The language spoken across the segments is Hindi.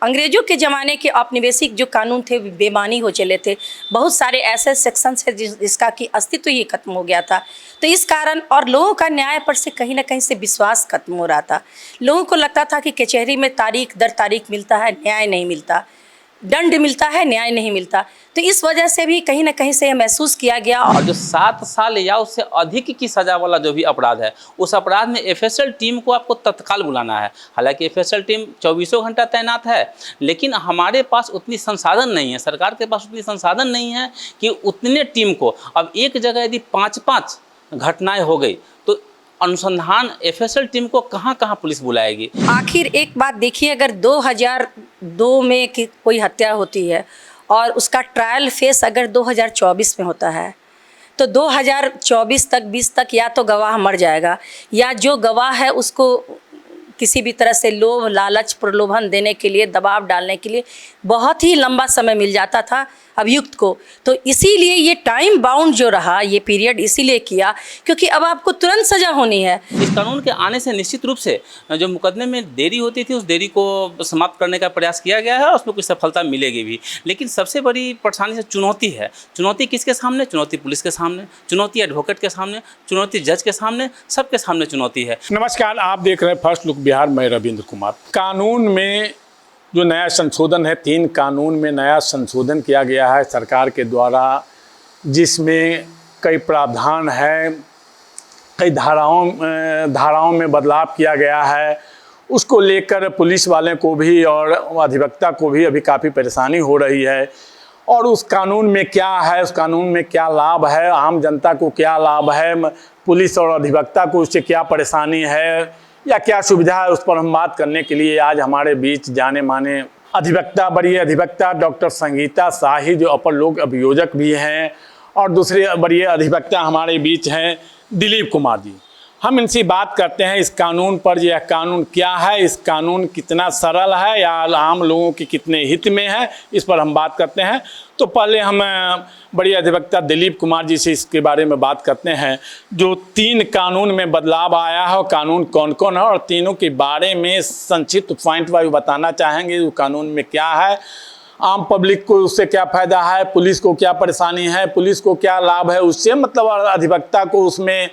अंग्रेजों के ज़माने के औपनिवेशिक जो कानून थे बेमानी हो चले थे। बहुत सारे ऐसे सेक्शंस है जिसका कि अस्तित्व ही खत्म हो गया था। तो इस कारण और लोगों का न्याय पर से कहीं ना कहीं से विश्वास खत्म हो रहा था। लोगों को लगता था कि कचहरी में तारीख दर तारीख मिलता है, न्याय नहीं मिलता, दंड मिलता है, न्याय नहीं मिलता। तो इस वजह से भी कहीं ना कहीं से यह महसूस किया गया। और जो 7 साल या उससे अधिक की सज़ा वाला जो भी अपराध है, उस अपराध में एफएसएल टीम को आपको तत्काल बुलाना है। हालांकि एफएसएल टीम 24 घंटा तैनात है, लेकिन हमारे पास उतनी संसाधन नहीं है, सरकार के पास उतनी संसाधन नहीं है कि उतने टीम को। अब एक जगह यदि 5-5 घटनाएं हो गई तो अनुसंधान एफएसएल टीम को कहाँ कहाँ पुलिस बुलाएगी। आखिर एक बात देखिए, अगर 2002 में कोई हत्या होती है और उसका ट्रायल फेस अगर 2024 में होता है तो 2024 तक 20 तक या तो गवाह मर जाएगा या जो गवाह है उसको किसी भी तरह से लोभ लालच प्रलोभन देने के लिए, दबाव डालने के लिए बहुत ही लंबा समय मिल जाता था अभियुक्त को। तो इसीलिए ये टाइम बाउंड जो रहा, ये पीरियड इसीलिए किया क्योंकि अब आपको तुरंत सज़ा होनी है। इस कानून के आने से निश्चित रूप से जो मुकदमे में देरी होती थी, उस देरी को समाप्त करने का प्रयास किया गया है और उसमें कुछ सफलता मिलेगी भी। लेकिन सबसे बड़ी परेशानी से चुनौती है। चुनौती किसके सामने? चुनौती पुलिस के सामने, चुनौती एडवोकेट के सामने, चुनौती जज के सामने, सबके सामने चुनौती है। नमस्कार, आप देख रहे हैं फर्स्ट लुक बिहार। मैं रविंद्र कुमार। कानून में जो नया संशोधन है, 3 कानून में नया संशोधन किया गया है सरकार के द्वारा, जिसमें कई प्रावधान है, कई धाराओं में बदलाव किया गया है। उसको लेकर पुलिस वाले को भी और अधिवक्ता को भी अभी काफ़ी परेशानी हो रही है। और उस कानून में क्या है, उस कानून में क्या लाभ है, आम जनता को क्या लाभ है, पुलिस और अधिवक्ता को उससे क्या परेशानी है या क्या सुविधा है, उस पर हम बात करने के लिए आज हमारे बीच जाने माने अधिवक्ता, बड़ी अधिवक्ता डॉक्टर संगीता शाही, जो अपर लोक अभियोजक भी हैं, और दूसरे बड़ी अधिवक्ता हमारे बीच हैं दिलीप कुमार जी। हम इनसे बात करते हैं इस कानून पर। यह कानून क्या है, इस कानून कितना सरल है या आम लोगों के कितने हित में है, इस पर हम बात करते हैं। तो पहले हम बड़ी अधिवक्ता दिलीप कुमार जी से इसके बारे में बात करते हैं। जो 3 कानून में बदलाव आया है, कानून कौन कौन है और तीनों के बारे में संक्षिप्त पॉइंट वाइज बताना चाहेंगे। वो कानून में क्या है, आम पब्लिक को उससे क्या फ़ायदा है, पुलिस को क्या परेशानी है, पुलिस को क्या लाभ है उससे, मतलब अधिवक्ता को उसमें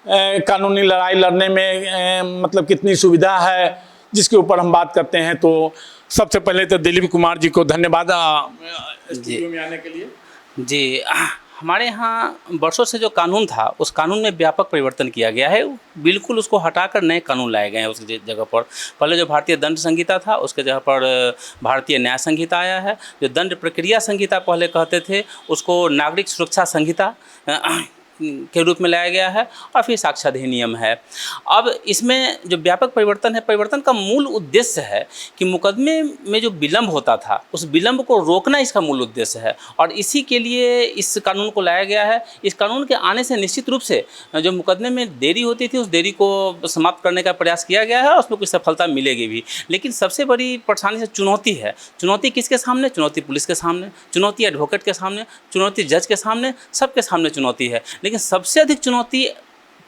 कानूनी लड़ाई लड़ने में मतलब कितनी सुविधा है, जिसके ऊपर हम बात करते हैं। तो सबसे पहले तो दिलीप कुमार जी को धन्यवाद स्टूडियो में आने के लिए। जी, हमारे यहाँ वर्षों से जो कानून था, उस कानून में व्यापक परिवर्तन किया गया है। बिल्कुल उसको हटाकर नए कानून लाए गए हैं उस जगह पर। पहले जो भारतीय दंड संहिता था, उसके जगह पर भारतीय न्याय संहिता आया है। जो दंड प्रक्रिया संहिता पहले कहते थे, उसको नागरिक सुरक्षा संहिता के रूप में लाया गया है, और फिर साक्ष्य अधिनियम है। अब इसमें जो व्यापक परिवर्तन है, परिवर्तन का मूल उद्देश्य है कि मुकदमे में जो विलंब होता था, उस विलंब को रोकना इसका मूल उद्देश्य है, और इसी के लिए इस कानून को लाया गया है। इस कानून के आने से निश्चित रूप से जो मुकदमे में देरी होती थी, उस देरी को समाप्त करने का प्रयास किया गया है और उसमें कुछ सफलता मिलेगी भी। लेकिन सबसे बड़ी परेशानी से चुनौती है। चुनौती किसके सामने? चुनौती पुलिस के सामने, चुनौती एडवोकेट के सामने, चुनौती जज के सामने, सबके सामने चुनौती है। लेकिन सबसे अधिक चुनौती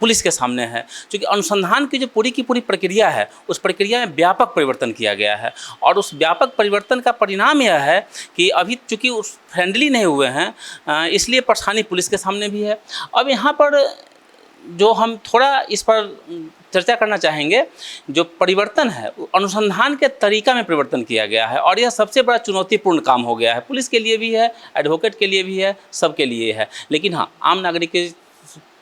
पुलिस के सामने है, क्योंकि अनुसंधान की जो पूरी की पूरी प्रक्रिया है, उस प्रक्रिया में व्यापक परिवर्तन किया गया है। और उस व्यापक परिवर्तन का परिणाम यह है कि अभी चूँकि उस फ्रेंडली नहीं हुए हैं, इसलिए परेशानी पुलिस के सामने भी है। अब यहाँ पर जो हम थोड़ा इस पर चर्चा करना चाहेंगे, जो परिवर्तन है अनुसंधान के तरीका में परिवर्तन किया गया है, और यह सबसे बड़ा चुनौतीपूर्ण काम हो गया है। पुलिस के लिए भी है, एडवोकेट के लिए भी है, सबके लिए है। लेकिन हाँ, आम नागरिक के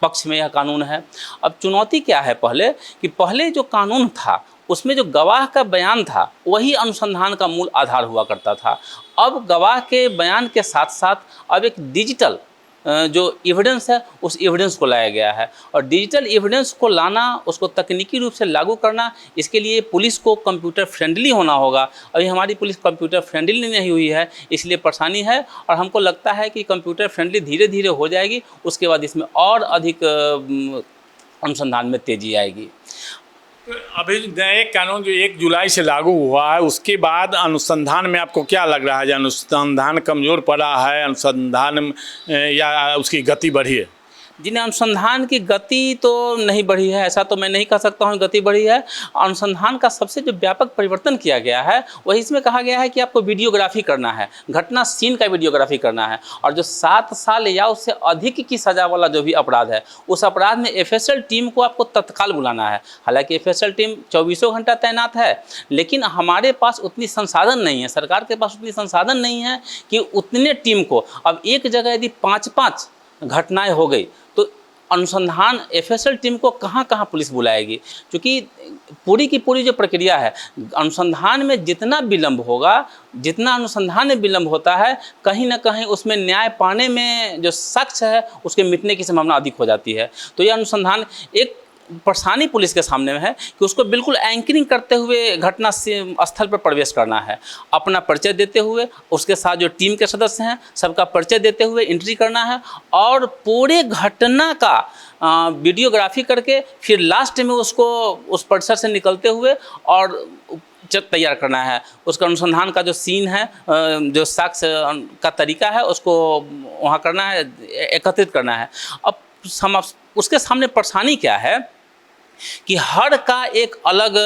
पक्ष में यह कानून है। अब चुनौती क्या है? पहले जो कानून था, उसमें जो गवाह का बयान था, वही अनुसंधान का मूल आधार हुआ करता था। अब गवाह के बयान के साथ साथ अब एक डिजिटल जो एविडेंस है, उस एविडेंस को लाया गया है। और डिजिटल एविडेंस को लाना, उसको तकनीकी रूप से लागू करना, इसके लिए पुलिस को कंप्यूटर फ्रेंडली होना होगा। अभी हमारी पुलिस कंप्यूटर फ्रेंडली नहीं हुई है, इसलिए परेशानी है। और हमको लगता है कि कंप्यूटर फ्रेंडली धीरे धीरे हो जाएगी, उसके बाद इसमें और अधिक अनुसंधान में तेज़ी आएगी। अभी नए कानून जो 1 जुलाई से लागू हुआ है, उसके बाद अनुसंधान में आपको क्या लग रहा है? अनुसंधान कमज़ोर पड़ा है, अनुसंधान या उसकी गति बढ़ी है? जिन्हें अनुसंधान की गति तो नहीं बढ़ी है, ऐसा तो मैं नहीं कह सकता हूँ गति बढ़ी है। अनुसंधान का सबसे जो व्यापक परिवर्तन किया गया है वही इसमें कहा गया है कि आपको वीडियोग्राफी करना है, घटना सीन का वीडियोग्राफी करना है, और जो 7 साल या उससे अधिक की सज़ा वाला जो भी अपराध है उस अपराध में FSL टीम को आपको तत्काल बुलाना है। हालांकि FSL टीम 24 घंटा तैनात है, लेकिन हमारे पास उतनी संसाधन नहीं है, सरकार के पास उतनी संसाधन नहीं है कि उतने टीम को, अब एक जगह यदि 5-5 घटनाएं हो गई तो अनुसंधान FSL टीम को कहाँ कहाँ पुलिस बुलाएगी। क्योंकि पूरी की पूरी जो प्रक्रिया है, अनुसंधान में जितना विलंब होगा, जितना अनुसंधान में विलंब होता है, कहीं ना कहीं उसमें न्याय पाने में जो शख्स है उसके मिटने की संभावना अधिक हो जाती है। तो यह अनुसंधान एक परेशानी पुलिस के सामने में है कि उसको बिल्कुल एंकरिंग करते हुए घटना स्थल पर प्रवेश करना है, अपना परिचय देते हुए, उसके साथ जो टीम के सदस्य हैं सबका परिचय देते हुए एंट्री करना है, और पूरे घटना का वीडियोग्राफी करके फिर लास्ट में उसको उस परिसर से निकलते हुए और तैयार करना है। उसका अनुसंधान का जो सीन है, जो साक्ष्य का तरीका है, उसको वहाँ करना है, एकत्रित करना है। अब उसके सामने परेशानी क्या है कि हर का एक अलग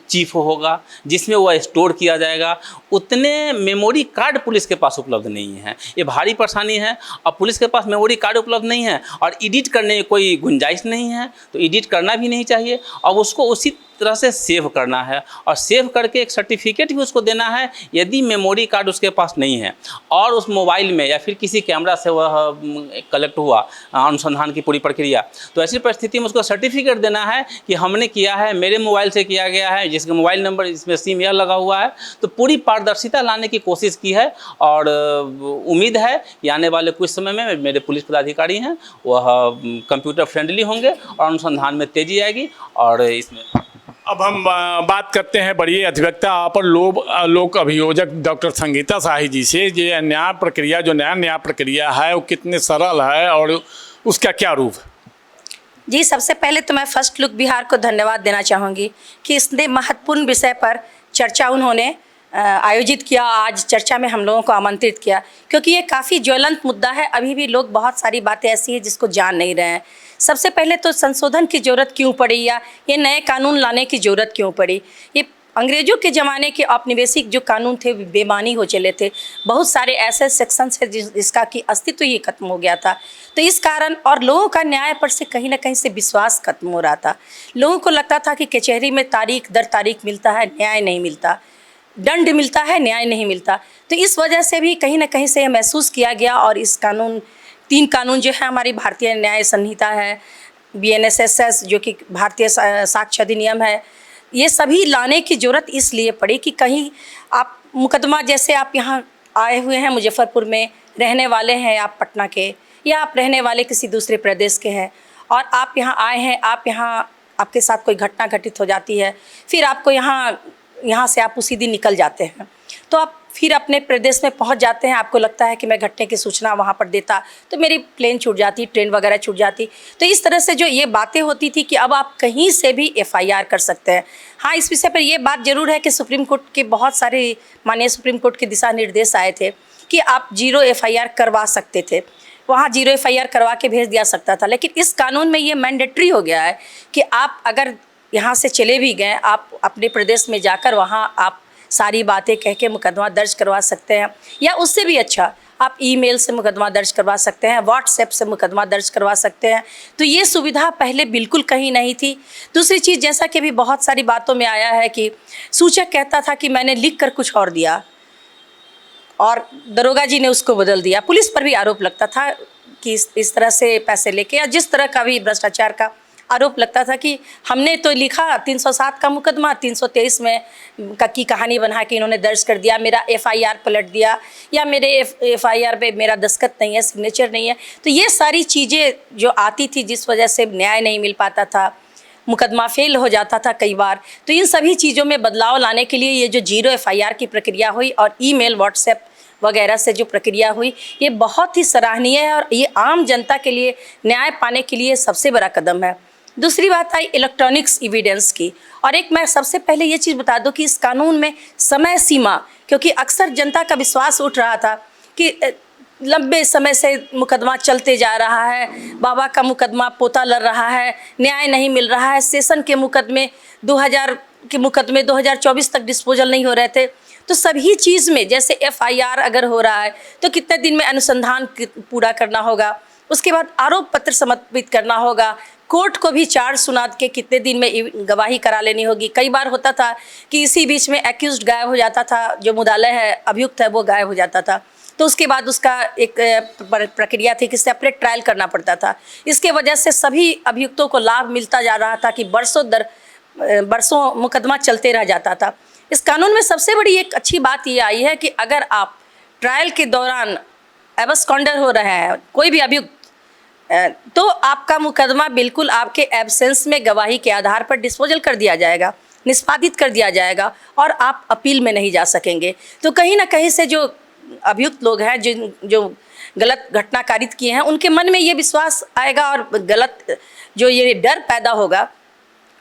चीफ होगा जिसमें वह स्टोर किया जाएगा, उतने मेमोरी कार्ड पुलिस के पास उपलब्ध नहीं है। ये भारी परेशानी है। अब पुलिस के पास मेमोरी कार्ड उपलब्ध नहीं है और एडिट करने की कोई गुंजाइश नहीं है, तो एडिट करना भी नहीं चाहिए। अब उसको उसी तरह से सेव करना है और सेव करके एक सर्टिफिकेट भी उसको देना है यदि मेमोरी कार्ड उसके पास नहीं है और उस मोबाइल में या फिर किसी कैमरा से वह कलेक्ट हुआ अनुसंधान की पूरी प्रक्रिया, तो ऐसी परिस्थिति में उसको सर्टिफिकेट देना है कि हमने किया है, मेरे मोबाइल से किया गया है, जिसका मोबाइल नंबर इसमें सिम यह लगा हुआ है। तो पूरी पारदर्शिता लाने की कोशिश की है और उम्मीद है कि आने वाले कुछ समय में मेरे पुलिस पदाधिकारी हैं वह कंप्यूटर फ्रेंडली होंगे और अनुसंधान में तेज़ी आएगी। और इसमें अब हम बात करते हैं बड़ी अधिवक्ता अपर लोक अभियोजक डॉक्टर संगीता शाही जी से। ये न्याय प्रक्रिया, जो न्याय प्रक्रिया है वो कितने सरल है और उसका क्या रूप है? जी, सबसे पहले तो मैं फर्स्ट लुक बिहार को धन्यवाद देना चाहूँगी कि इसने महत्वपूर्ण विषय पर चर्चा उन्होंने आयोजित किया, आज चर्चा में हम लोगों को आमंत्रित किया, क्योंकि ये काफ़ी ज्वलंत मुद्दा है। अभी भी लोग बहुत सारी बातें ऐसी हैं जिसको जान नहीं रहे हैं। सबसे पहले तो संशोधन की ज़रूरत क्यों पड़ी या ये नए कानून लाने की ज़रूरत क्यों पड़ी? ये अंग्रेज़ों के ज़माने के औपनिवेशिक जो कानून थे बेमानी हो चले थे। बहुत सारे ऐसे सेक्शंस है जिसका कि अस्तित्व ही खत्म हो गया था। तो इस कारण और लोगों का न्याय पर से कहीं ना कहीं से विश्वास खत्म हो रहा था। लोगों को लगता था कि कचहरी में तारीख दर तारीख मिलता है, न्याय नहीं मिलता, दंड मिलता है, न्याय नहीं मिलता। तो इस वजह से भी कहीं ना कहीं से यह महसूस किया गया और इस कानून 3 कानून जो है, हमारी भारतीय न्याय संहिता है, BNSS जो कि भारतीय साक्ष्य अधिनियम है, ये सभी लाने की ज़रूरत इसलिए पड़ी कि कहीं आप मुकदमा, जैसे आप यहाँ आए हुए हैं मुजफ्फरपुर में, रहने वाले हैं आप पटना के, या आप रहने वाले किसी दूसरे प्रदेश के हैं और आप यहाँ आए हैं, आप यहाँ आपके साथ कोई घटना घटित हो जाती है, फिर आपको यहाँ से आप उसी दिन निकल जाते हैं, तो आप फिर अपने प्रदेश में पहुंच जाते हैं। आपको लगता है कि मैं घटने की सूचना वहाँ पर देता तो मेरी प्लेन छूट जाती, ट्रेन वगैरह छूट जाती। तो इस तरह से जो ये बातें होती थी कि अब आप कहीं से भी FIR कर सकते हैं। हाँ, इस विषय पर ये बात ज़रूर है कि सुप्रीम कोर्ट के बहुत सारे माननीय सुप्रीम कोर्ट के दिशा निर्देश आए थे कि आप 0 FIR करवा सकते थे, वहाँ 0 FIR करवा के भेज दिया सकता था। लेकिन इस कानून में ये मैंडेटरी हो गया है कि आप अगर यहाँ से चले भी गए, आप अपने प्रदेश में जाकर वहाँ आप सारी बातें कह के मुकदमा दर्ज करवा सकते हैं, या उससे भी अच्छा आप ईमेल से मुकदमा दर्ज करवा सकते हैं, व्हाट्सएप से मुकदमा दर्ज करवा सकते हैं। तो ये सुविधा पहले बिल्कुल कहीं नहीं थी। दूसरी चीज़, जैसा कि भी बहुत सारी बातों में आया है कि सूचक कहता था कि मैंने लिख कर कुछ और दिया और दरोगा जी ने उसको बदल दिया। पुलिस पर भी आरोप लगता था कि इस तरह से पैसे लेके, या जिस तरह का भी भ्रष्टाचार का आरोप लगता था कि हमने तो लिखा 307 का मुकदमा 323 में की कहानी बना के इन्होंने दर्ज कर दिया, मेरा FIR पलट दिया, या मेरे FIR पे मेरा दस्तखत नहीं है, सिग्नेचर नहीं है। तो ये सारी चीज़ें जो आती थी जिस वजह से न्याय नहीं मिल पाता था, मुकदमा फेल हो जाता था कई बार। तो इन सभी चीज़ों में बदलाव लाने के लिए ये जो 0 FIR की प्रक्रिया हुई और ईमेल, व्हाट्सएप वगैरह से जो प्रक्रिया हुई, ये बहुत ही सराहनीय है और ये आम जनता के लिए न्याय पाने के लिए सबसे बड़ा कदम है। दूसरी बात आई इलेक्ट्रॉनिक्स एविडेंस की, और एक मैं सबसे पहले ये चीज़ बता दूं कि इस कानून में समय सीमा, क्योंकि अक्सर जनता का विश्वास उठ रहा था कि लंबे समय से मुकदमा चलते जा रहा है, बाबा का मुकदमा पोता लड़ रहा है, न्याय नहीं मिल रहा है, सेशन के मुकदमे 2024 तक डिस्पोजल नहीं हो रहे थे। तो सभी चीज़ में जैसे एफआईआर अगर हो रहा है तो कितने दिन में अनुसंधान पूरा करना होगा, उसके बाद आरोप पत्र समर्पित करना होगा, कोर्ट को भी चार्ज सुना के कितने दिन में गवाही करा लेनी होगी। कई बार होता था कि इसी बीच में एक्यूज्ड गायब हो जाता था, जो मुद्दालय है, अभियुक्त है, वो गायब हो जाता था, तो उसके बाद उसका एक प्रक्रिया थी कि सेपरेट ट्रायल करना पड़ता था। इसके वजह से सभी अभियुक्तों को लाभ मिलता जा रहा था कि बरसों मुकदमा चलते रह जाता था। इस कानून में सबसे बड़ी एक अच्छी बात ये आई है कि अगर आप ट्रायल के दौरान एब्सकॉन्डर हो रहे हैं कोई भी अभियुक्त, तो आपका मुकदमा बिल्कुल आपके एब्सेंस में गवाही के आधार पर डिस्पोजल कर दिया जाएगा, निष्पादित कर दिया जाएगा और आप अपील में नहीं जा सकेंगे। तो कहीं ना कहीं से जो अभियुक्त लोग हैं, जो गलत घटना कारित किए हैं, उनके मन में ये विश्वास आएगा और गलत जो ये डर पैदा होगा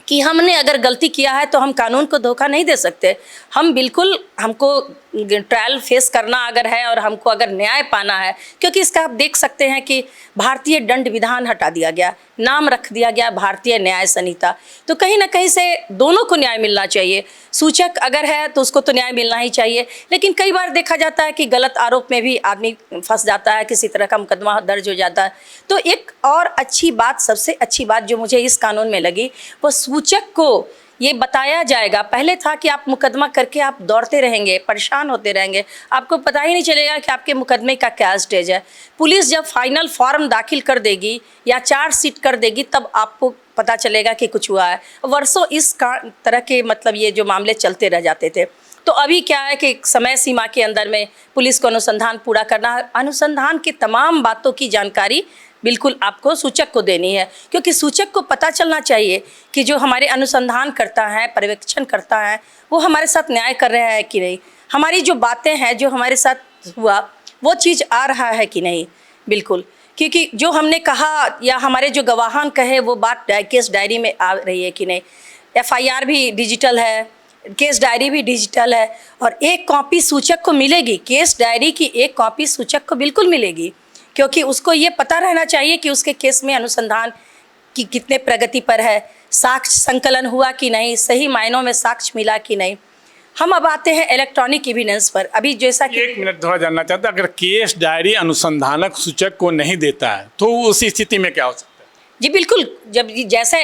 कि हमने अगर गलती किया है तो हम कानून को धोखा नहीं दे सकते। हम बिल्कुल, हमको ट्रायल फेस करना अगर है और हमको अगर न्याय पाना है, क्योंकि इसका आप देख सकते हैं कि भारतीय दंड विधान हटा दिया गया, नाम रख दिया गया भारतीय न्याय संहिता। तो कहीं ना कहीं से दोनों को न्याय मिलना चाहिए। सूचक अगर है तो उसको तो न्याय मिलना ही चाहिए, लेकिन कई बार देखा जाता है कि गलत आरोप में भी आदमी फंस जाता है, किसी तरह का मुकदमा दर्ज हो जाता है। तो एक और अच्छी बात, सबसे अच्छी बात जो मुझे इस कानून में लगी, वो सूचक को ये बताया जाएगा। पहले था कि आप मुकदमा करके आप दौड़ते रहेंगे, परेशान होते रहेंगे, आपको पता ही नहीं चलेगा कि आपके मुकदमे का क्या स्टेज है। पुलिस जब फाइनल फॉर्म दाखिल कर देगी या चार्जशीट कर देगी तब आपको पता चलेगा कि कुछ हुआ है। वर्षों इस तरह के मतलब ये जो मामले चलते रह जाते थे। तो अभी क्या है कि समय सीमा के अंदर में पुलिस को अनुसंधान पूरा करना है। अनुसंधान की तमाम बातों की जानकारी बिल्कुल आपको सूचक को देनी है, क्योंकि सूचक को पता चलना चाहिए कि जो हमारे अनुसंधान करता है, पर्यवेक्षण करता है, वो हमारे साथ न्याय कर रहा है कि नहीं, हमारी जो बातें हैं, जो हमारे साथ हुआ वो चीज़ आ रहा है कि नहीं। बिल्कुल, क्योंकि जो हमने कहा या हमारे जो गवाहान कहे वो बात केस डायरी में आ रही है कि नहीं। एफआईआर भी डिजिटल है, केस डायरी भी डिजिटल है और एक कॉपी सूचक को मिलेगी। केस डायरी की एक कॉपी सूचक को बिल्कुल मिलेगी, क्योंकि उसको ये पता रहना चाहिए कि उसके केस में अनुसंधान की कितने प्रगति पर है, साक्ष्य संकलन हुआ कि नहीं, सही मायनों में साक्ष्य मिला कि नहीं। हम अब आते हैं इलेक्ट्रॉनिक एविडेंस पर। अभी जैसा कि 1 मिनट थोड़ा जानना चाहता, अगर केस डायरी अनुसंधानक सूचक को नहीं देता है तो उस स्थिति में क्या हो सकता है? जी बिल्कुल, जब जैसे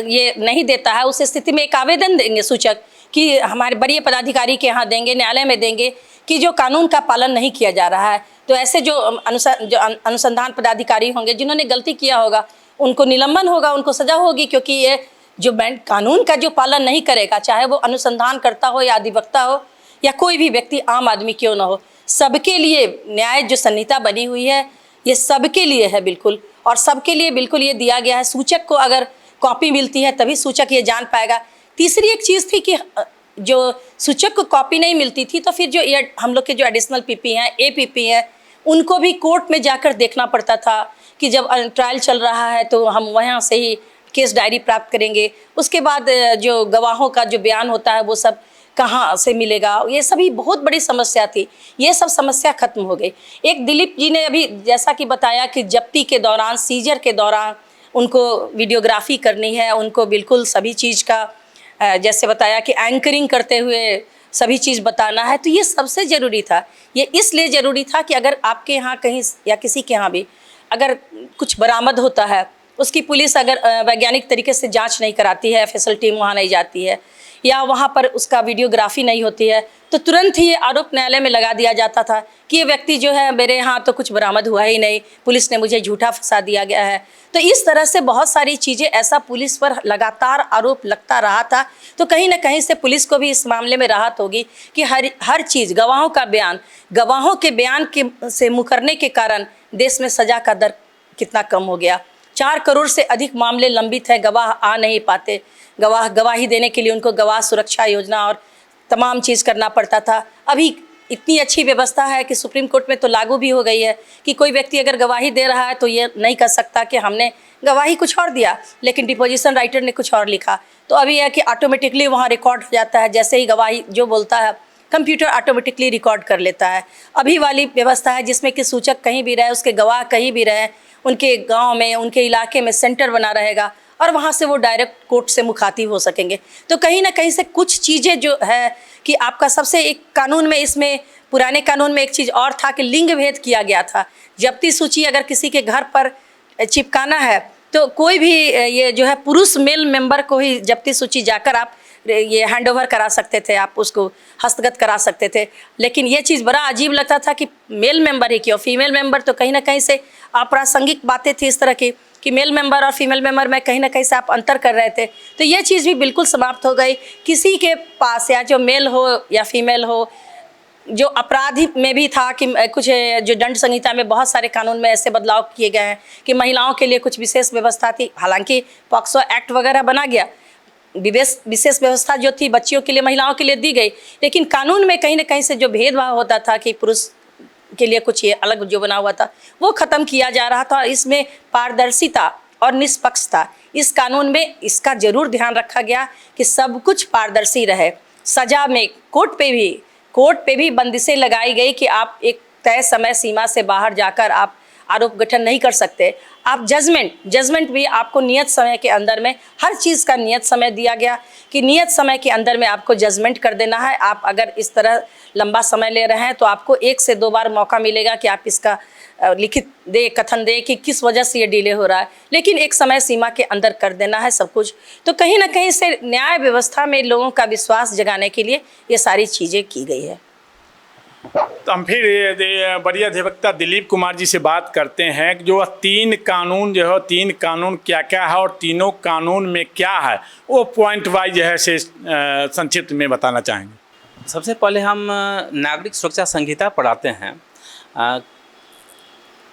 ये नहीं देता है उस स्थिति में एक आवेदन देंगे सूचक कि हमारे वरीय पदाधिकारी के यहाँ देंगे, न्यायालय में देंगे कि जो कानून का पालन नहीं किया जा रहा है। तो ऐसे जो अनुसंधान पदाधिकारी होंगे जिन्होंने गलती किया होगा उनको निलंबन होगा, उनको सजा होगी, क्योंकि ये जो कानून का जो पालन नहीं करेगा, चाहे वो अनुसंधान करता हो या अधिवक्ता हो या कोई भी व्यक्ति, आम आदमी क्यों ना हो, सबके लिए न्याय जो संहिता बनी हुई है ये सबके लिए है बिल्कुल, और सबके लिए बिल्कुल ये दिया गया है। सूचक को अगर कॉपी मिलती है तभी सूचक ये जान पाएगा। तीसरी एक चीज़ थी कि जो सूचक को कॉपी नहीं मिलती थी तो फिर जो हम लोग के जो एडिशनल पीपी हैं, एपीपी हैं, उनको भी कोर्ट में जाकर देखना पड़ता था कि जब ट्रायल चल रहा है तो हम वहाँ से ही केस डायरी प्राप्त करेंगे। उसके बाद जो गवाहों का जो बयान होता है वो सब कहाँ से मिलेगा, ये सभी बहुत बड़ी समस्या थी। ये सब समस्या खत्म हो गई। एक दिलीप जी ने अभी जैसा कि बताया कि जब्ती के दौरान, सीजर के दौरान उनको वीडियोग्राफी करनी है, उनको बिल्कुल सभी चीज़ का जैसे बताया कि एंकरिंग करते हुए सभी चीज़ बताना है। तो ये सबसे ज़रूरी था। ये इसलिए ज़रूरी था कि अगर आपके यहाँ कहीं या किसी के यहाँ भी अगर कुछ बरामद होता है, उसकी पुलिस अगर वैज्ञानिक तरीके से जांच नहीं कराती है, फैसल टीम वहाँ नहीं जाती है या वहाँ पर उसका वीडियोग्राफी नहीं होती है, तो तुरंत ही ये आरोप न्यायालय में लगा दिया जाता था कि ये व्यक्ति जो है, मेरे यहाँ तो कुछ बरामद हुआ ही नहीं, पुलिस ने मुझे झूठा फंसा दिया गया है। तो इस तरह से बहुत सारी चीज़ें ऐसा पुलिस पर लगातार आरोप लगता रहा था। तो कहीं ना कहीं से पुलिस को भी इस मामले में राहत होगी कि हर चीज़, गवाहों का बयान, गवाहों के बयान के से मुकरने के कारण देश में सज़ा का दर कितना कम हो गया। 4 करोड़ से अधिक मामले लंबित है, गवाह आ नहीं पाते। गवाही देने के लिए उनको गवाह सुरक्षा योजना और तमाम चीज़ करना पड़ता था। अभी इतनी अच्छी व्यवस्था है कि सुप्रीम कोर्ट में तो लागू भी हो गई है कि कोई व्यक्ति अगर गवाही दे रहा है तो ये नहीं कर सकता कि हमने गवाही कुछ और दिया लेकिन डिपोजिशन राइटर ने कुछ और लिखा। तो अभी यह है कि ऑटोमेटिकली वहाँ रिकॉर्ड हो जाता है, जैसे ही गवाही जो बोलता है कंप्यूटर ऑटोमेटिकली रिकॉर्ड कर लेता है। अभी वाली व्यवस्था है जिसमें कि सूचक कहीं भी रहे, उसके गवाह कहीं भी रहे, उनके गांव में, उनके इलाके में सेंटर बना रहेगा और वहाँ से वो डायरेक्ट कोर्ट से मुखातिब हो सकेंगे। तो कहीं ना कहीं से कुछ चीज़ें जो है कि आपका सबसे एक कानून में, इसमें पुराने कानून में एक चीज़ और था कि लिंग भेद किया गया था। जब्ती सूची अगर किसी के घर पर चिपकाना है तो कोई भी ये जो है पुरुष मेल मेंबर को ही जब्ती सूची जाकर आप ये हैंडओवर करा सकते थे, आप उसको हस्तगत करा सकते थे। लेकिन ये चीज़ बड़ा अजीब लगता था कि मेल मेंबर ही क्यों, फीमेल मेंबर तो कहीं ना कहीं से अप्रासंगिक बातें थी इस तरह की कि मेल मेंबर और फीमेल मेंबर में कहीं ना कहीं से आप अंतर कर रहे थे। तो ये चीज़ भी बिल्कुल समाप्त हो गई। किसी के पास या जो मेल हो या फीमेल हो, जो अपराधी में भी था कि कुछ जो दंड संहिता में बहुत सारे कानून में ऐसे बदलाव किए गए हैं कि महिलाओं के लिए कुछ विशेष व्यवस्था थी। हालांकि पॉक्सो एक्ट वगैरह बना गया, विशेष व्यवस्था जो थी बच्चियों के लिए, महिलाओं के लिए दी गई, लेकिन कानून में कहीं ना कहीं से जो भेदभाव होता था कि पुरुष के लिए कुछ ये अलग जो बना हुआ था वो ख़त्म किया जा रहा था। और इसमें पारदर्शिता और निष्पक्षता, इस कानून में इसका जरूर ध्यान रखा गया कि सब कुछ पारदर्शी रहे। सज़ा में कोर्ट पे भी बंदिशें लगाई गई कि आप एक तय समय सीमा से बाहर जाकर आप आरोप गठन नहीं कर सकते। आप जजमेंट भी आपको नियत समय के अंदर में, हर चीज़ का नियत समय दिया गया कि नियत समय के अंदर में आपको जजमेंट कर देना है। आप अगर इस तरह लंबा समय ले रहे हैं तो आपको 1 से 2 बार मौका मिलेगा कि आप इसका लिखित कथन दे कि किस वजह से ये डिले हो रहा है, लेकिन एक समय सीमा के अंदर कर देना है सब कुछ। तो कहीं ना कहीं से न्याय व्यवस्था में लोगों का विश्वास जगाने के लिए ये सारी चीज़ें की गई है। तो हम फिर वरीय अधिवक्ता दिलीप कुमार जी से बात करते हैं कि जो 3 कानून जो है, 3 कानून क्या क्या है और तीनों कानून में क्या है, वो पॉइंट वाइज है से संक्षिप्त में बताना चाहेंगे। सबसे पहले हम नागरिक सुरक्षा संहिता पढ़ाते हैं।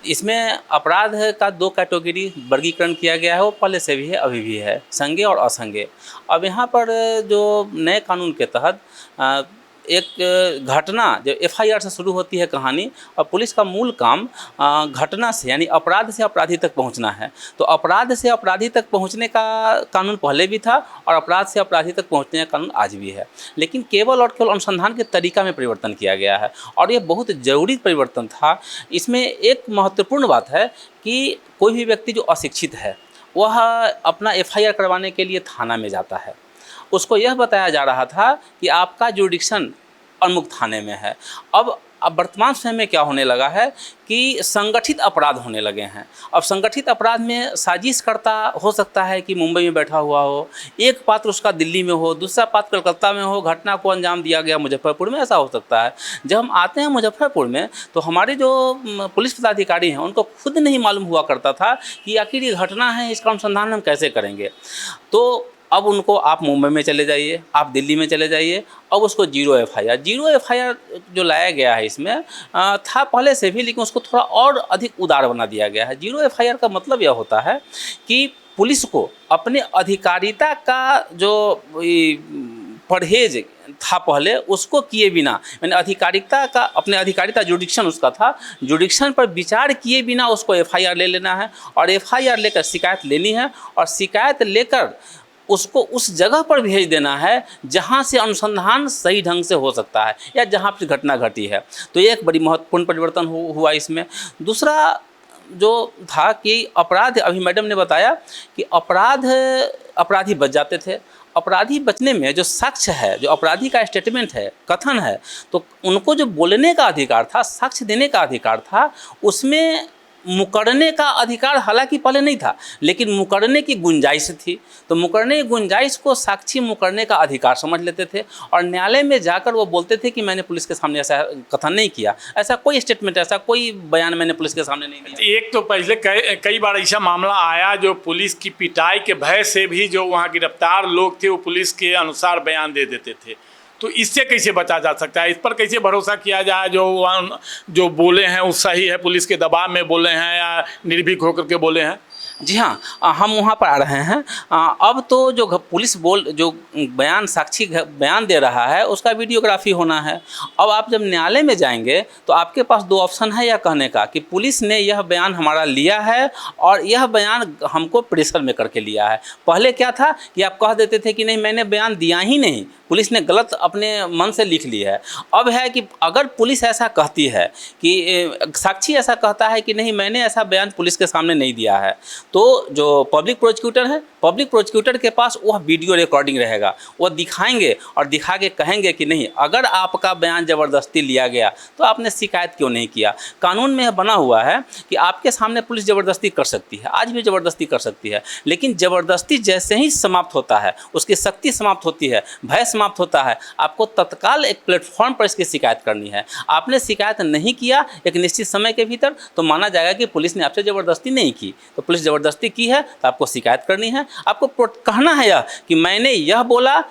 इसमें अपराध का 2 कैटेगरी वर्गीकरण किया गया है, वो पहले से भी है अभी भी है, संज्ञेय और असंज्ञेय। अब यहाँ पर जो नए कानून के तहत एक घटना जो एफआईआर से शुरू होती है कहानी, और पुलिस का मूल काम घटना से यानी अपराध से अपराधी तक पहुंचना है। तो अपराध से अपराधी तक पहुंचने का कानून पहले भी था और अपराध से अपराधी तक पहुंचने का कानून आज भी है, लेकिन केवल और केवल अनुसंधान के तरीका में परिवर्तन किया गया है और ये बहुत ज़रूरी परिवर्तन था। इसमें एक महत्वपूर्ण बात है कि कोई भी व्यक्ति जो अशिक्षित है वह अपना एफआईआर करवाने के लिए थाना में जाता है। उसको यह बताया जा रहा था कि आपका जुरिडिक्शन अमुक थाने में है। अब वर्तमान समय में क्या होने लगा है कि संगठित अपराध होने लगे हैं। अब संगठित अपराध में साजिश करता हो सकता है कि मुंबई में बैठा हुआ हो, एक पात्र उसका दिल्ली में हो, दूसरा पात्र कलकत्ता में हो, घटना को अंजाम दिया गया मुजफ्फरपुर में, ऐसा हो सकता है। जब हम आते हैं मुजफ्फरपुर में तो हमारे जो पुलिस पदाधिकारी हैं उनको खुद नहीं मालूम हुआ करता था कि आखिर ये घटना है, इसका अनुसंधान हम कैसे करेंगे। तो अब उनको आप मुंबई में चले जाइए, आप दिल्ली में चले जाइए, अब उसको 0 एफआईआर जो लाया गया है इसमें था पहले से भी, लेकिन उसको थोड़ा और अधिक उदार बना दिया गया है। 0 एफआईआर का मतलब यह होता है कि पुलिस को अपने अधिकारिता का जो परहेज था पहले उसको किए बिना, मैंने अधिकारिता का, अपने अधिकारिता जुडिक्शन उसका था, जुडिक्शन पर विचार किए बिना उसको एफआईआर ले लेना है और एफआईआर लेकर शिकायत लेनी है और शिकायत लेकर उसको उस जगह पर भेज देना है जहाँ से अनुसंधान सही ढंग से हो सकता है या जहाँ पर घटना घटी है। तो ये एक बड़ी महत्वपूर्ण परिवर्तन हुआ इसमें। दूसरा जो था कि अपराध, अभी मैडम ने बताया कि अपराधी बच जाते थे। अपराधी बचने में जो साक्ष्य है, जो अपराधी का स्टेटमेंट है, कथन है, तो उनको जो बोलने का अधिकार था, साक्ष्य देने का अधिकार था, उसमें मुकरने का अधिकार हालांकि पहले नहीं था, लेकिन मुकरने की गुंजाइश थी। तो मुकरने की गुंजाइश को साक्षी मुकरने का अधिकार समझ लेते थे और न्यायालय में जाकर वो बोलते थे कि मैंने पुलिस के सामने ऐसा कथन नहीं किया, ऐसा कोई स्टेटमेंट, ऐसा कोई बयान मैंने पुलिस के सामने नहीं दिया। एक तो पहले कई बार ऐसा मामला आया जो पुलिस की पिटाई के भय से भी जो वहाँ गिरफ्तार लोग थे वो पुलिस के अनुसार बयान दे देते थे। तो इससे कैसे बचा जा सकता है, इस पर कैसे भरोसा किया जाए जो बोले हैं वो सही है, पुलिस के दबाव में बोले हैं या निर्भीक होकर के बोले हैं? जी हाँ, हम वहाँ पर आ रहे हैं। अब तो जो पुलिस जो बयान साक्षी बयान दे रहा है उसका वीडियोग्राफी होना है। अब आप जब न्यायालय में जाएंगे तो आपके पास दो ऑप्शन है यह कहने का कि पुलिस ने यह बयान हमारा लिया है और यह बयान हमको प्रेशर में करके लिया है। पहले क्या था कि आप कह देते थे कि नहीं मैंने बयान दिया ही नहीं, पुलिस ने गलत अपने मन से लिख ली है। अब है कि अगर पुलिस ऐसा कहती है कि साक्षी ऐसा कहता है कि नहीं मैंने ऐसा बयान पुलिस के सामने नहीं दिया है, तो जो पब्लिक प्रोसिक्यूटर है, पब्लिक प्रोसिक्यूटर के पास वह वीडियो रिकॉर्डिंग रहेगा, वह दिखाएंगे और दिखा के कहेंगे कि नहीं अगर आपका बयान ज़बरदस्ती लिया गया तो आपने शिकायत क्यों नहीं किया। कानून में यह बना हुआ है कि आपके सामने पुलिस ज़बरदस्ती कर सकती है, आज भी ज़बरदस्ती कर सकती है, लेकिन ज़बरदस्ती जैसे ही समाप्त होता है, उसकी शक्ति समाप्त होती है, भय समाप्त होता है, आपको तत्काल एक प्लेटफॉर्म पर इसकी शिकायत करनी है। आपने शिकायत नहीं किया एक निश्चित समय के भीतर तो माना जाएगा कि पुलिस ने आपसे ज़बरदस्ती नहीं की। तो पुलिस ज़बरदस्ती की है तो आपको शिकायत करनी है, आपको कहना है यह कि मैंने यह बोला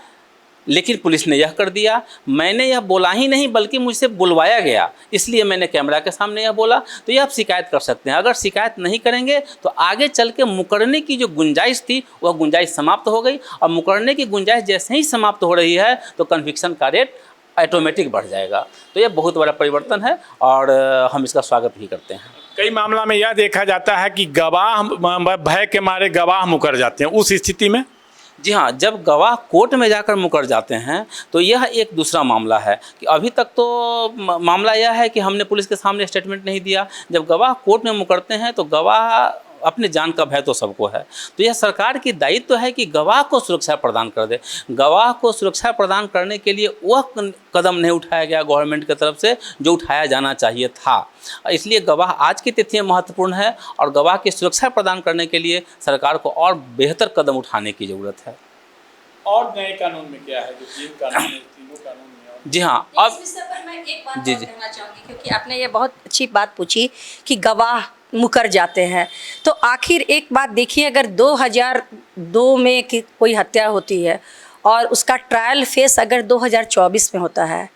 लेकिन पुलिस ने यह कर दिया, मैंने यह बोला ही नहीं बल्कि मुझसे बुलवाया गया इसलिए मैंने कैमरा के सामने यह बोला। तो यह आप शिकायत कर सकते हैं। अगर शिकायत नहीं करेंगे तो आगे चल के मुकरने की जो गुंजाइश थी वह गुंजाइश समाप्त हो गई, और मुकरने की गुंजाइश जैसे ही समाप्त हो रही है तो कन्विक्शन का रेट ऑटोमेटिक बढ़ जाएगा। तो यह बहुत बड़ा परिवर्तन है और हम इसका स्वागत भी करते हैं। कई मामला में यह देखा जाता है कि गवाह भय के मारे गवाह मुकर जाते हैं, उस स्थिति में जी हाँ, जब गवाह कोर्ट में जाकर मुकर जाते हैं तो यह एक दूसरा मामला है कि अभी तक तो मामला यह है कि हमने पुलिस के सामने स्टेटमेंट नहीं दिया। जब गवाह कोर्ट में मुकरते हैं तो गवाह अपने जान का भय तो सबको है, तो यह सरकार की दायित्व है कि गवाह को सुरक्षा प्रदान कर दे। गवाह को सुरक्षा प्रदान करने के लिए वह कदम नहीं उठाया गया गवर्नमेंट की तरफ से जो उठाया जाना चाहिए था। इसलिए गवाह आज की तिथि में महत्वपूर्ण है और गवाह की सुरक्षा प्रदान करने के लिए सरकार को और बेहतर कदम उठाने की ज़रूरत है। और नए कानून में क्या है जो तीन कानून है, तीनों कानून में? जी हाँ, अब अब इस विषय पर मैं एक बात जी और जी कहना चाहूँगी क्योंकि आपने ये बहुत अच्छी बात पूछी कि गवाह मुकर जाते हैं। तो आखिर एक बात देखिए, अगर 2002 में कोई हत्या होती है और उसका ट्रायल फेस अगर 2024 में होता है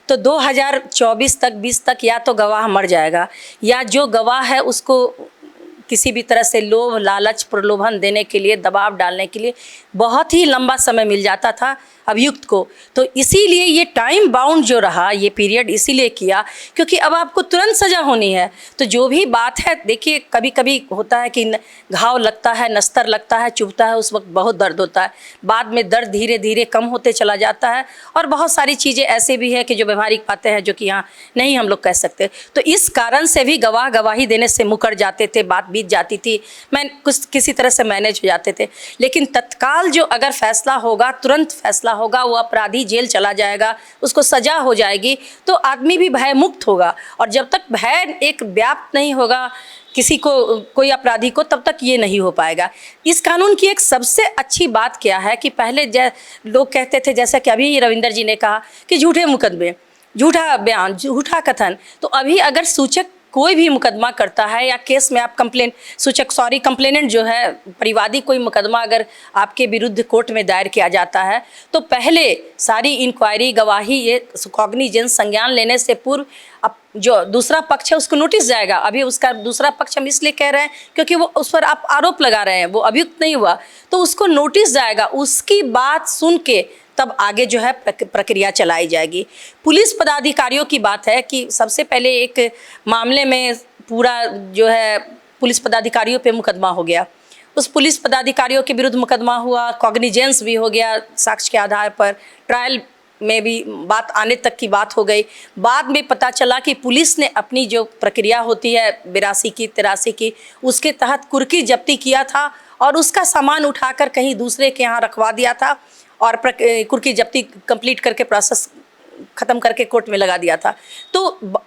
तो 2024 तक 20 तक या तो गवाह मर जाएगा या जो गवाह है उसको किसी भी तरह से लोभ लालच प्रलोभन देने के लिए दबाव डालने के लिए बहुत ही लंबा समय मिल जाता था अभियुक्त को। तो इसीलिए ये टाइम बाउंड जो रहा ये पीरियड इसीलिए किया क्योंकि अब आपको तुरंत सज़ा होनी है। तो जो भी बात है देखिए, कभी कभी होता है कि घाव लगता है, नस्तर लगता है, चुभता है, उस वक्त बहुत दर्द होता है, बाद में दर्द धीरे धीरे कम होते चला जाता है और बहुत सारी चीज़ें ऐसे भी है कि जो व्यवहारिक बातें हैं जो कि यहाँ नहीं हम लोग कह सकते। तो इस कारण से भी गवाह गवाही देने से मुकर जाते थे, बात बीत जाती थी, किसी तरह से मैनेज हो जाते थे। लेकिन तत्काल जो अगर फैसला होगा, तुरंत फैसला होगा, वो अपराधी जेल चला जाएगा, उसको सजा हो जाएगी, तो आदमी भी भय मुक्त होगा। और जब तक भय एक व्याप्त नहीं होगा किसी को, कोई अपराधी को, तब तक ये नहीं हो पाएगा। इस कानून की एक सबसे अच्छी बात क्या है कि पहले लोग कहते थे, जैसा कि अभी रविंदर जी ने कहा कि झूठे मुकदमे, झूठा बयान, झूठा कथन। तो अभी अगर सूचक कोई भी मुकदमा करता है या केस में आप कंप्लेनेंट जो है परिवादी कोई मुकदमा अगर आपके विरुद्ध कोर्ट में दायर किया जाता है तो पहले सारी इंक्वायरी, गवाही, ये कॉग्निजेंस, संज्ञान लेने से पूर्व अब जो दूसरा पक्ष है उसको नोटिस जाएगा। अभी उसका दूसरा पक्ष हम इसलिए कह रहे हैं क्योंकि वो उस पर आप आरोप लगा रहे हैं, वो अभियुक्त नहीं हुआ, तो उसको नोटिस जाएगा, उसकी बात सुन के तब आगे जो है प्रक्रिया चलाई जाएगी। पुलिस पदाधिकारियों की बात है कि सबसे पहले एक मामले में पूरा जो है पुलिस पदाधिकारियों पे मुकदमा हो गया, उस पुलिस पदाधिकारियों के विरुद्ध मुकदमा हुआ, कॉग्निजेंस भी हो गया, साक्ष्य के आधार पर ट्रायल में भी बात आने तक की बात हो गई। बाद में पता चला कि पुलिस ने अपनी जो प्रक्रिया होती है 82 की 83 की, उसके तहत कुर्की जब्ती किया था और उसका सामान उठाकर कहीं दूसरे के यहाँ रखवा दिया था और कुर्की जब्ती कंप्लीट करके प्रोसेस ख़त्म करके कोर्ट में लगा दिया था। तो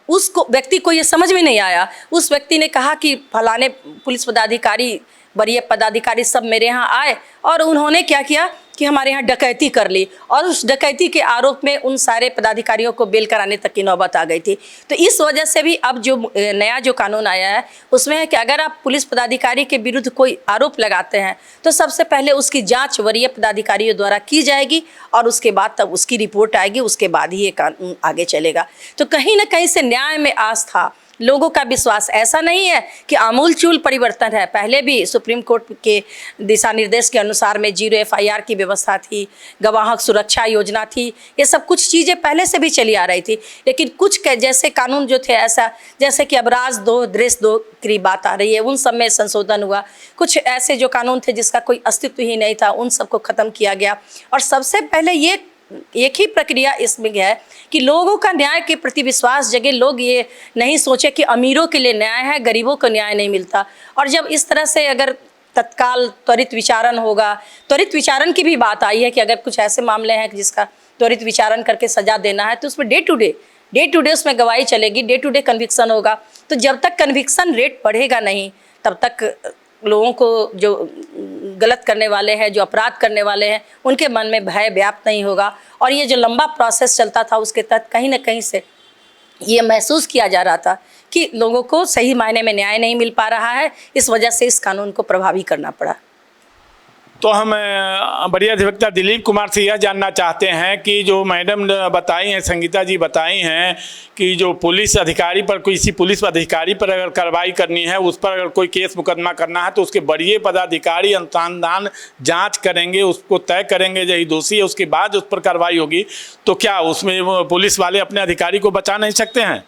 उसको व्यक्ति को ये समझ में नहीं आया, उस व्यक्ति ने कहा कि फलाने पुलिस पदाधिकारी, वरीय पदाधिकारी सब मेरे यहाँ आए और उन्होंने क्या किया कि हमारे यहाँ डकैती कर ली और उस डकैती के आरोप में उन सारे पदाधिकारियों को बेल कराने तक की नौबत आ गई थी। तो इस वजह से भी अब जो नया जो कानून आया है उसमें है कि अगर आप पुलिस पदाधिकारी के विरुद्ध कोई आरोप लगाते हैं तो सबसे पहले उसकी जांच वरीय पदाधिकारियों द्वारा की जाएगी और उसके बाद तब उसकी रिपोर्ट आएगी, उसके बाद ही ये कानून आगे चलेगा। तो कहीं ना कहीं से न्याय में आस्था लोगों का विश्वास। ऐसा नहीं है कि आमूलचूल परिवर्तन है, पहले भी सुप्रीम कोर्ट के दिशा निर्देश के अनुसार में 0 FIR की व्यवस्था थी, गवाह सुरक्षा योजना थी, ये सब कुछ चीज़ें पहले से भी चली आ रही थी। लेकिन कुछ जैसे कानून जो थे, ऐसा जैसे कि अब राज 2 देश 2 की बात आ रही है, उन सब में संशोधन हुआ। कुछ ऐसे जो कानून थे जिसका कोई अस्तित्व ही नहीं था, उन सबको ख़त्म किया गया। और सबसे पहले ये एक ही प्रक्रिया इसमें है कि लोगों का न्याय के प्रति विश्वास जगे, लोग ये नहीं सोचे कि अमीरों के लिए न्याय है, गरीबों को न्याय नहीं मिलता। और जब इस तरह से अगर तत्काल त्वरित विचारण होगा, त्वरित विचारण की भी बात आई है कि अगर कुछ ऐसे मामले हैं जिसका त्वरित विचारण करके सज़ा देना है तो उसमें डे टू डे उसमें गवाही चलेगी, डे टू डे कन्विक्शन होगा। तो जब तक कन्विक्शन रेट बढ़ेगा नहीं, तब तक लोगों को जो गलत करने वाले हैं, जो अपराध करने वाले हैं, उनके मन में भय व्याप्त नहीं होगा। और ये जो लंबा प्रोसेस चलता था उसके तहत कहीं ना कहीं से ये महसूस किया जा रहा था कि लोगों को सही मायने में न्याय नहीं मिल पा रहा है, इस वजह से इस कानून को प्रभावी करना पड़ा। तो हम वरीय अधिवक्ता दिलीप कुमार से यह जानना चाहते हैं कि जो मैडम बताई हैं, संगीता जी बताई हैं कि जो पुलिस अधिकारी पर, किसी पुलिस अधिकारी पर अगर कार्रवाई करनी है, उस पर अगर कोई केस मुकदमा करना है तो उसके वरीय पदाधिकारी अनुसंधान जांच करेंगे, उसको तय करेंगे यही दोषी है, उसके बाद उस पर कार्रवाई होगी। तो क्या उसमें पुलिस वाले अपने अधिकारी को बचा नहीं सकते हैं?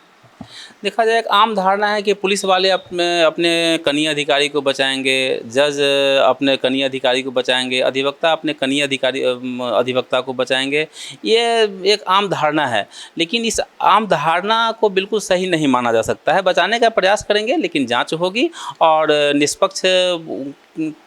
देखा जाए, एक आम धारणा है कि पुलिस वाले अपने कनीय अधिकारी को बचाएंगे, जज अपने कनीय अधिकारी को बचाएंगे, अधिवक्ता अपने कनीय अधिवक्ता को बचाएंगे। ये एक आम धारणा है, लेकिन इस आम धारणा को बिल्कुल सही नहीं माना जा सकता है। बचाने का प्रयास करेंगे, लेकिन जांच होगी और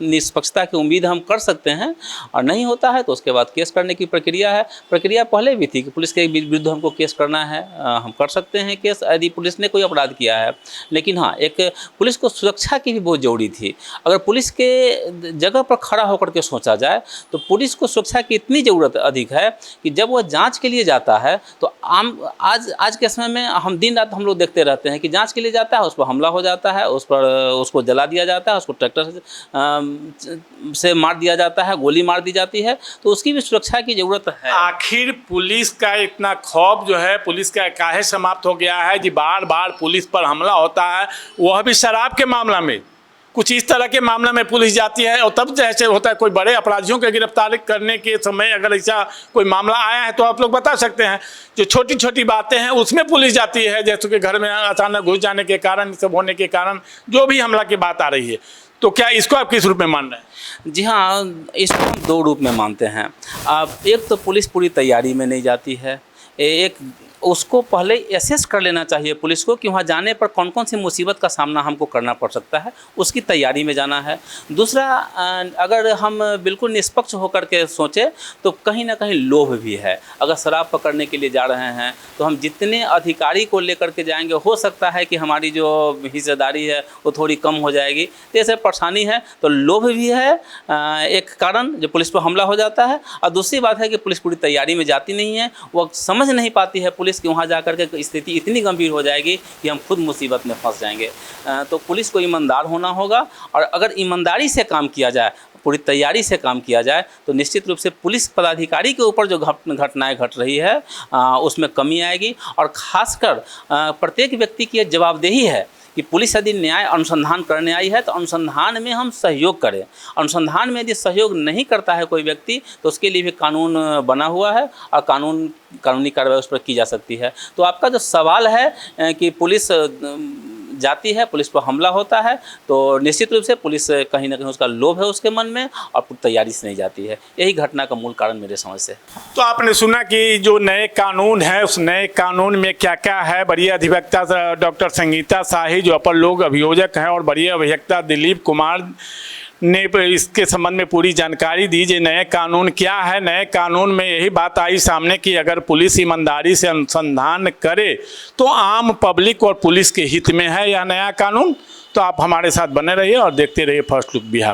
निष्पक्षता की उम्मीद हम कर सकते हैं। और नहीं होता है तो उसके बाद केस करने की प्रक्रिया है। प्रक्रिया पहले भी थी कि पुलिस के विरुद्ध हमको केस करना है, हम कर सकते हैं केस यदि पुलिस ने कोई अपराध किया है। लेकिन हाँ, एक पुलिस को सुरक्षा की भी बहुत ज़रूरी थी। अगर पुलिस के जगह पर खड़ा होकर के सोचा जाए तो पुलिस को सुरक्षा की इतनी ज़रूरत अधिक है कि जब वह जाँच के लिए जाता है तो आज के समय में हम दिन रात हम लोग देखते रहते हैं कि जाँच के लिए जाता है, उस पर हमला हो जाता है, उसको जला दिया जाता है, उसको ट्रैक्टर से मार दिया जाता है, गोली मार दी जाती है। तो उसकी भी सुरक्षा की ज़रूरत है। आखिर पुलिस का इतना खौफ जो है, पुलिस का काहे समाप्त हो गया है कि बार बार पुलिस पर हमला होता है, वह भी शराब के मामला में। कुछ इस तरह के मामला में पुलिस जाती है और तब जैसे होता है कोई बड़े अपराधियों के गिरफ्तार करने के समय अगर ऐसा कोई मामला आया है तो आप लोग बता सकते हैं। जो छोटी छोटी बातें हैं उसमें पुलिस जाती है, जैसे कि घर में अचानक घुस जाने के कारण, सब होने के कारण जो भी हमला की बात आ रही है। तो क्या इसको आप किस रूप में मान रहे हैं? जी हाँ, इसको हम 2 रूप में मानते हैं। अब एक तो पुलिस पूरी तैयारी में नहीं जाती है, एक उसको पहले एसेस कर लेना चाहिए पुलिस को कि वहाँ जाने पर कौन कौन सी मुसीबत का सामना हमको करना पड़ सकता है, उसकी तैयारी में जाना है। दूसरा, अगर हम बिल्कुल निष्पक्ष होकर के सोचें तो कहीं ना कहीं लोभ भी है। अगर शराब पकड़ने के लिए जा रहे हैं तो हम जितने अधिकारी को लेकर के जाएंगे, हो सकता है कि हमारी जो हिस्सेदारी है वो थोड़ी कम हो जाएगी। तो ऐसे परेशानी है, तो लोभ भी है एक कारण जो पुलिस पर हमला हो जाता है। और दूसरी बात है कि पुलिस पूरी तैयारी में जाती नहीं है, वो समझ नहीं पाती है पुलिस कि वहाँ जाकर के स्थिति इतनी गंभीर हो जाएगी कि हम खुद मुसीबत में फंस जाएंगे। तो पुलिस को ईमानदार होना होगा, और अगर ईमानदारी से काम किया जाए, पूरी तैयारी से काम किया जाए, तो निश्चित रूप से पुलिस पदाधिकारी के ऊपर जो घटनाएं घट रही है उसमें कमी आएगी। और ख़ासकर प्रत्येक व्यक्ति की जवाबदेही है कि पुलिस यदि न्याय अनुसंधान करने आई है तो अनुसंधान में हम सहयोग करें। अनुसंधान में यदि सहयोग नहीं करता है कोई व्यक्ति तो उसके लिए भी कानून बना हुआ है और कानूनी कार्रवाई उस पर की जा सकती है। तो आपका जो सवाल है कि पुलिस जाती है, पुलिस पर हमला होता है, तो निश्चित रूप से पुलिस कहीं ना कहीं उसका लोभ है उसके मन में और तैयारी से नहीं जाती है। यही घटना का मूल कारण मेरे समझ से। तो आपने सुना कि जो नए कानून है, उस नए कानून में क्या क्या है। वरीय अधिवक्ता डॉक्टर संगीता शाही जो अपर लोक अभियोजक हैं और वरीय अभिवक्ता दिलीप कुमार ने इसके संबंध में पूरी जानकारी दी। जो नए कानून क्या है, नए कानून में यही बात आई सामने कि अगर पुलिस ईमानदारी से अनुसंधान करे तो आम पब्लिक और पुलिस के हित में है यह नया कानून। तो आप हमारे साथ बने रहिए और देखते रहिए फर्स्ट लुक बिहार।